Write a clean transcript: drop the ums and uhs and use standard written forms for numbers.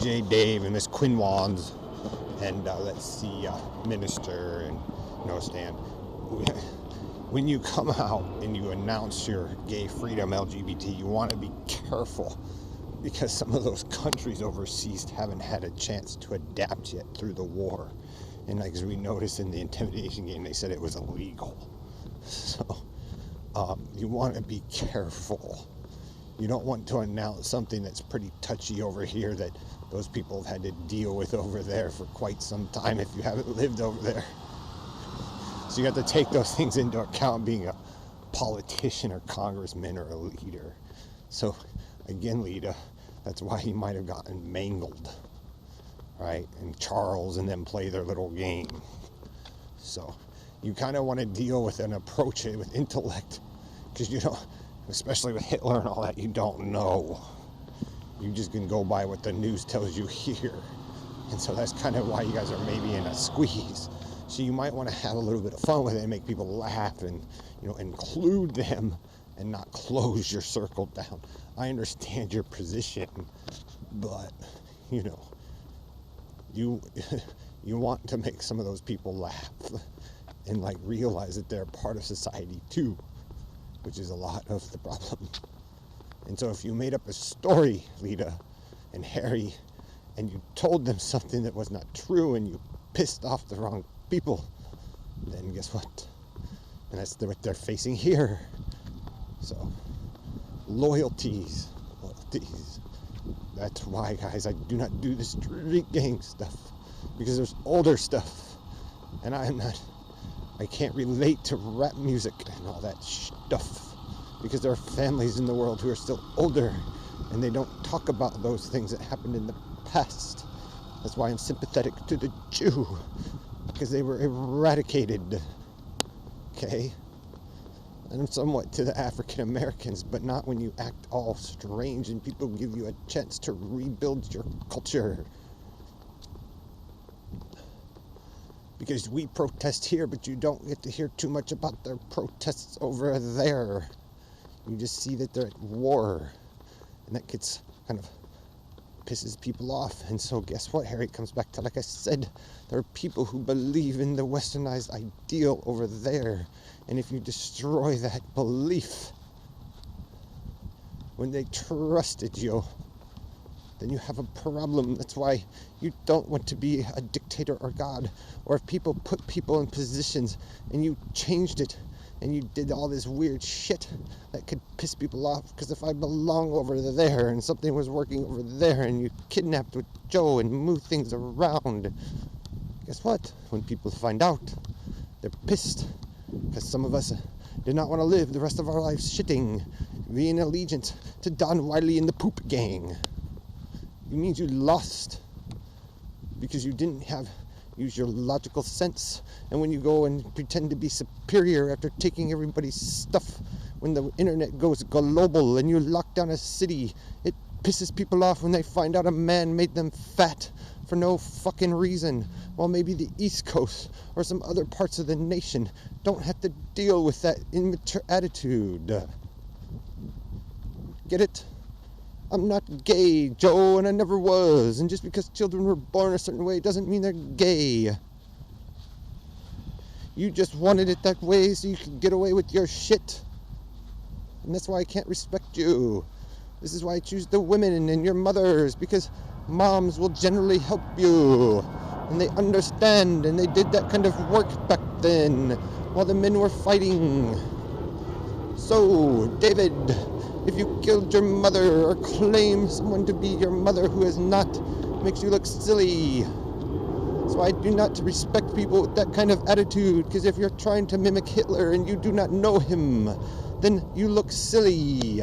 DJ Dave and Miss Quinwans and let's see, Minister and Stan. When you come out and you announce your gay freedom LGBT, you want to be careful because some of those countries overseas haven't had a chance to adapt yet through the war. And like as we noticed in the intimidation game, they said it was illegal. So you want to be careful. You don't want to announce something that's pretty touchy over here that those people have had to deal with over there for quite some time if you haven't lived over there. So you have to take those things into account being a politician or congressman or a leader. So again, Lita, that's why he might have gotten mangled, right? And Charles and them play their little game. So you kind of want to deal with and approach it with intellect because you don't, especially with Hitler and all that, you don't know. You just can go by what the news tells you here. And so that's kind of why you guys are maybe in a squeeze. So you might want to have a little bit of fun with it and make people laugh and, include them and not close your circle down. I understand your position, but, you want to make some of those people laugh and realize that they're part of society too, which is a lot of the problem. And so if you made up a story, Lita and Harry, and you told them something that was not true and you pissed off the wrong people, then guess what? And that's what they're facing here. So, loyalties. That's why, guys, I do not do the street gang stuff, because there's older stuff, and I can't relate to rap music and all that stuff, because there are families in the world who are still older, and they don't talk about those things that happened in the past. That's why I'm sympathetic to the Jew, because they were eradicated, okay? And I'm somewhat to the African Americans, but not when you act all strange and people give you a chance to rebuild your culture. Because we protest here, but you don't get to hear too much about their protests over there. You just see that they're at war, and that gets kind of pisses people off. And so guess what, Harry? It comes back to, like I said, there are people who believe in the westernized ideal over there, and if you destroy that belief when they trusted you, then you have a problem. That's why you don't want to be a dictator or God, or if people put people in positions and you changed it and you did all this weird shit that could piss people off. Because if I belong over there and something was working over there and you kidnapped with Joe and moved things around, guess what? When people find out, they're pissed. Because some of us did not want to live the rest of our lives shitting, being allegiant to Don Wiley and the Poop Gang. It means you lost because you didn't use your logical sense. And when you go and pretend to be superior after taking everybody's stuff, when the internet goes global and you lock down a city, it pisses people off when they find out a man made them fat for no fucking reason, while maybe the East Coast or some other parts of the nation don't have to deal with that immature attitude. Get it? I'm not gay, Joe, and I never was. And just because children were born a certain way doesn't mean they're gay. You just wanted it that way so you could get away with your shit. And that's why I can't respect you. This is why I choose the women and your mothers, because moms will generally help you. And they understand, and they did that kind of work back then while the men were fighting. So, David, if you killed your mother or claim someone to be your mother who is not, makes you look silly. So I do not respect people with that kind of attitude, because if you're trying to mimic Hitler and you do not know him, then you look silly.